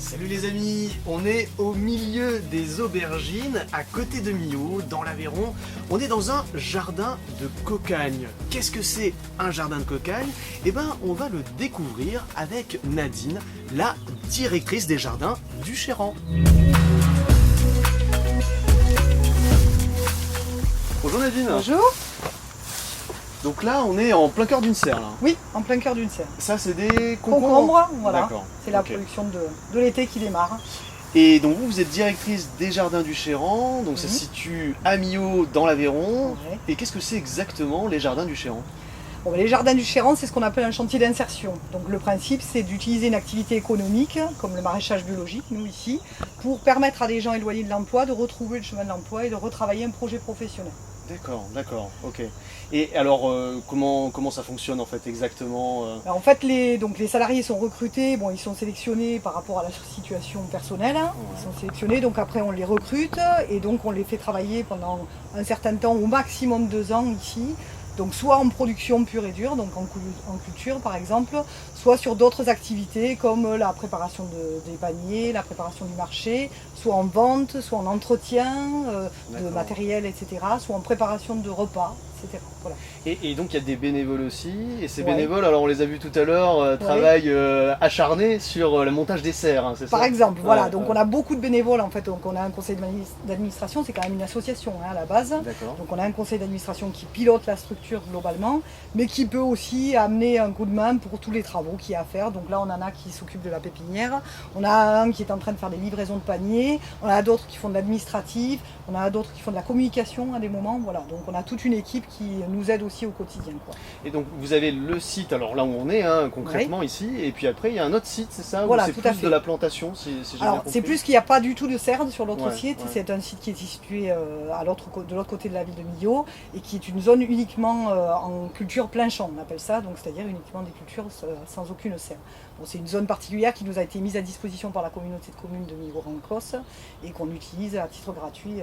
Salut les amis, on est au milieu des aubergines, à côté de Millau, dans l'Aveyron. On est dans un jardin de cocagne. Qu'est-ce que c'est un jardin de cocagne? Eh ben, on va le découvrir avec Nadine, la directrice des jardins du Chéran. Bonjour Nadine. Bonjour. Donc là, on est en plein cœur d'une serre. Là. Oui, en plein cœur d'une serre. Ça, c'est des concombres. Concombres, voilà. D'accord. C'est la Ok. production de l'été qui démarre. Et donc vous êtes directrice des jardins du Chéran, donc ça se situe à Millau dans l'Aveyron. Ouais. Et qu'est-ce que c'est exactement les jardins du Chéran? Bon, ben, les jardins du Chéran, c'est ce qu'on appelle un chantier d'insertion. Donc le principe, c'est d'utiliser une activité économique, comme le maraîchage biologique, nous ici, pour permettre à des gens éloignés de l'emploi de retrouver le chemin de l'emploi et de retravailler un projet professionnel. D'accord, ok. Et alors, comment ça fonctionne en fait exactement Alors, en fait, les salariés sont recrutés, bon, ils sont sélectionnés par rapport à la situation personnelle, hein. Ils sont sélectionnés, donc après on les recrute et donc on les fait travailler pendant un certain temps, au maximum 2 ans ici. Donc soit en production pure et dure, donc en culture par exemple, soit sur d'autres activités comme la préparation des paniers, la préparation du marché, soit en vente, soit en entretien de matériel, etc., soit en préparation de repas, etc. Voilà. Et donc il y a des bénévoles aussi, et ces Ouais. bénévoles, alors on les a vus tout à l'heure, travaillent acharnés sur le montage des serres, hein, c'est ça? Par exemple, voilà, Ouais, donc on a beaucoup de bénévoles en fait, donc on a un conseil d'administration, c'est quand même une association hein, à la base. D'accord. Donc on a un conseil d'administration qui pilote la structure globalement, mais qui peut aussi amener un coup de main pour tous les travaux qu'il y a à faire. Donc là on en a qui s'occupent de la pépinière, on a un qui est en train de faire des livraisons de paniers, on a d'autres qui font de l'administratif, on a d'autres qui font de la communication à des moments, voilà. Donc on a toute une équipe qui nous aide aussi au quotidien, quoi. Et donc vous avez le site, alors là où on est hein, concrètement ici, et puis après il y a un autre site, c'est ça? Voilà, Où c'est tout à plus fait. de la plantation, si j'ai bien Alors compris. c'est plus qu'il n'y a pas du tout de serre sur l'autre Ouais, site, ouais. c'est un site qui est situé de l'autre côté de la ville de Millau et qui est une zone uniquement en culture plein champ, on appelle ça, donc c'est-à-dire uniquement des cultures sans aucune serre. Bon, c'est une zone particulière qui nous a été mise à disposition par la communauté de communes de Millau-Rancos et qu'on utilise à titre gratuit,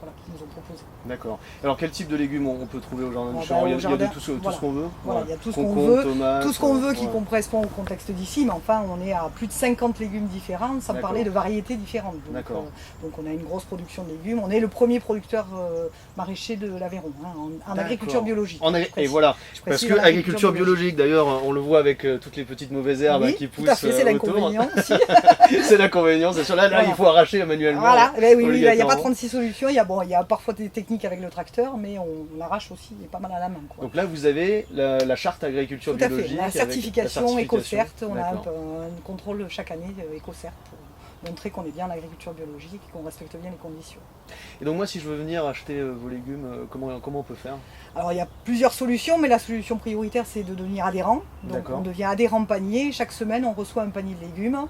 voilà, qu'ils nous ont proposé. D'accord. Alors quel type de légumes on peut trouver au jardin du Ah, Chéran? bah, Il y a au jardin, de tout ce voilà. qu'on veut? Voilà, Ouais. il y a tout ce qu'on Concombre, veut, tomates, tout ce qu'on veut qui ouais. correspond au contexte d'ici, mais enfin on est à plus de 50 légumes différents, sans D'accord. parler de variétés différentes. Donc, D'accord. donc on a une grosse production de légumes, on est le premier producteur maraîcher de l'Aveyron, hein, en D'accord. agriculture biologique. Et précise. voilà, Je parce précise, que en agriculture biologique, d'ailleurs, on le voit avec toutes les petites mauvaises herbes Oui, qui tout poussent à fait, c'est autour. l'inconvénient aussi. C'est l'inconvénient, c'est sûr. Là, Voilà. il faut arracher manuellement. Voilà, eh ben oui, il n'y a pas obligatoirement. 36 solutions, il y a parfois des techniques avec le tracteur, mais on arrache aussi pas mal à la main, quoi. Donc là, vous avez la charte agriculture Tout à fait, biologique. la avec certification EcoCert, on a D'accord. un contrôle chaque année EcoCert pour montrer qu'on est bien en agriculture biologique et qu'on respecte bien les conditions. Et donc moi, si je veux venir acheter vos légumes, comment on peut faire? Alors il y a plusieurs solutions, mais la solution prioritaire c'est de devenir adhérent. Donc D'accord. on devient adhérent panier, chaque semaine on reçoit un panier de légumes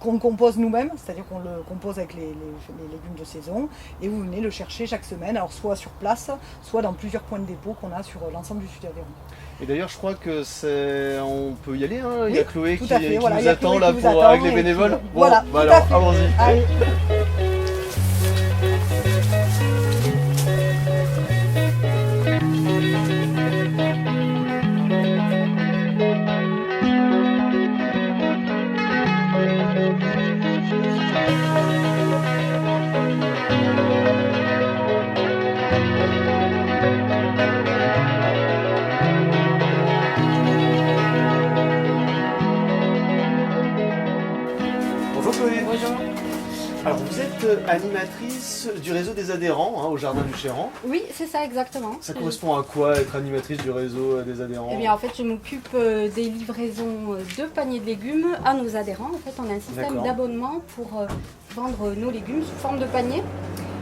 qu'on compose nous-mêmes, c'est-à-dire qu'on le compose avec les légumes de saison, et vous venez le chercher chaque semaine, alors soit sur place, soit dans plusieurs points de dépôt qu'on a sur l'ensemble du Sud-Aveyron. Et d'ailleurs, je crois que on peut y aller. Hein. Il y a Oui, Chloé tout qui, à fait, qui voilà, il nous y a attend Chloé là qui pour vous avec attend les et bénévoles. qui- Bon, voilà, bah tout à alors, fait. allons-y. Allez. Bonjour Chloé. Bonjour. Alors vous êtes animatrice du réseau des adhérents hein, au Jardin du Chéran. Oui, c'est ça exactement. Ça correspond à quoi être animatrice du réseau des adhérents? Eh bien, en fait, je m'occupe des livraisons de paniers de légumes à nos adhérents. En fait, on a un système D'accord. d'abonnement pour vendre nos légumes sous forme de panier.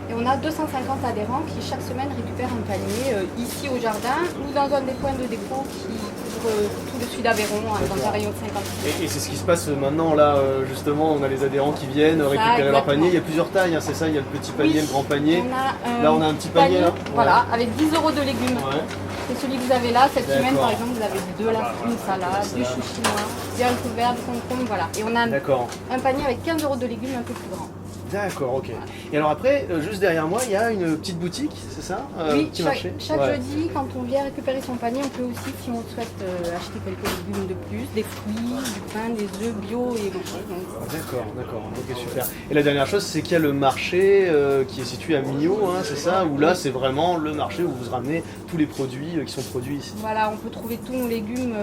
Et on a 250 adhérents qui chaque semaine récupèrent un panier ici au jardin ou dans un des points de dépôt qui couvre tout le sud d'Aveyron dans un rayon de 50 km. Et c'est ce qui se passe maintenant là justement, on a les adhérents qui viennent récupérer leur exactement. panier. Il y a plusieurs tailles, hein, c'est ça, il y a le petit panier, Oui, le grand panier. On a Là on a un petit panier là. Voilà, avec 10 € de légumes. Ouais. C'est celui que vous avez là. Cette semaine, D'accord. par exemple, vous avez de une salade, du chou chinois, des haricots verts, du concombre, voilà. Et on a D'accord. un panier avec 15 € de légumes un peu plus grand. D'accord, ok. Et alors après, juste derrière moi, il y a une petite boutique, c'est ça? Oui, Petit chaque marché. Ouais. jeudi, quand on vient récupérer son panier, on peut aussi, si on souhaite acheter quelques légumes de plus, des fruits, du pain, des œufs bio et locaux. Donc, D'accord, ok, super. Et la dernière chose, c'est qu'il y a le marché qui est situé à Millau, hein, c'est ça? Où là, c'est vraiment le marché où vous ramenez tous les produits qui sont produits ici. voilà, on peut trouver tous nos légumes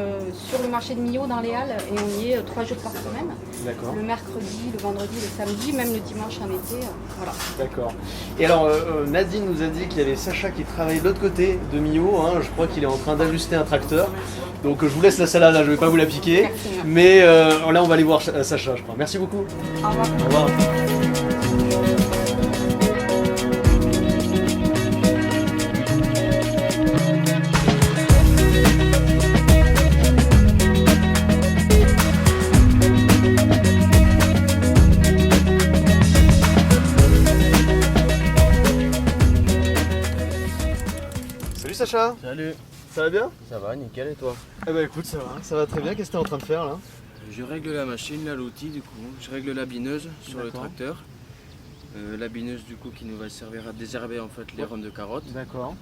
sur le marché de Millau dans les Halles et on y est 3 jours par semaine. D'accord. Le mercredi, le vendredi, le samedi, même le dimanche en été. Voilà. D'accord. Et alors, Nadine nous a dit qu'il y avait Sacha qui travaille de l'autre côté de Millau, hein, je crois qu'il est en train d'ajuster un tracteur. Donc je vous laisse la salade, là, je ne vais pas vous la piquer. Merci. Mais là, on va aller voir Sacha, je crois. Merci beaucoup. Au revoir. Au revoir. Salut Sacha, Salut, ça va bien? ça va, nickel et toi? Eh ben écoute, ça va très bien. Qu'est-ce que tu es en train de faire là? Je règle la machine, là l'outil du coup, je règle la bineuse sur le D'accord. tracteur. La bineuse du coup qui nous va servir à désherber en fait les rames de carottes. D'accord.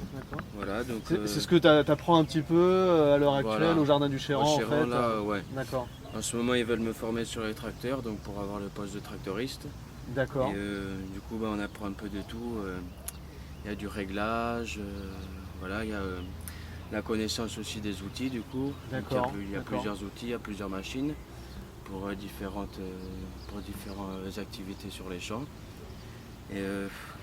Voilà, donc C'est ce que tu apprends un petit peu à l'heure actuelle voilà. au jardin du Chéran au en Chéran, fait. là, ouais. D'accord, En ce moment ils veulent me former sur les tracteurs donc pour avoir le poste de tractoriste. d'accord. Et du coup on apprend un peu de tout. Il y a du réglage, voilà, il y a la connaissance aussi des outils du coup. Donc, D'accord, il y a d'accord. plusieurs outils, il y a plusieurs machines pour différentes activités sur les champs. Et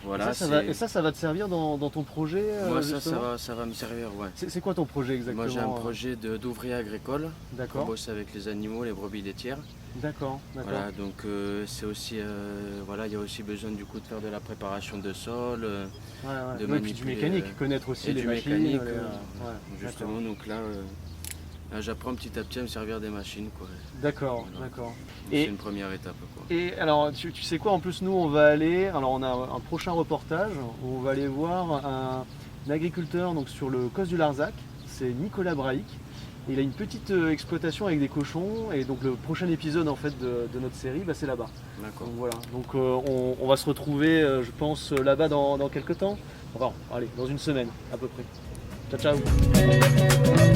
voilà, Et ça va te servir dans ton projet moi justement ça va me servir, ouais. C'est quoi ton projet exactement? Moi j'ai un projet d'ouvrier agricole pour D'accord, bosser avec les animaux, les brebis laitières. d'accord. Voilà, donc c'est aussi, voilà, il y a aussi besoin du coup de faire de la préparation de sol, Ouais, de ouais, et puis du manipuler, mécanique, connaître aussi et les du machines. mécanique, ouais, justement. Donc là, j'apprends petit à petit à me servir des machines, quoi. D'accord, Voilà. d'accord. C'est Et, une première étape, quoi. et alors, tu sais quoi, en plus, nous, on va aller, alors on a un prochain reportage où on va aller voir un agriculteur donc, sur le Cos du Larzac, c'est Nicolas Brahic. Il a une petite exploitation avec des cochons et donc le prochain épisode en fait de notre série, bah, c'est là-bas. D'accord. Donc voilà, donc on va se retrouver, je pense, là-bas dans quelques temps. Enfin, allez, dans une semaine à peu près. Ciao, ciao.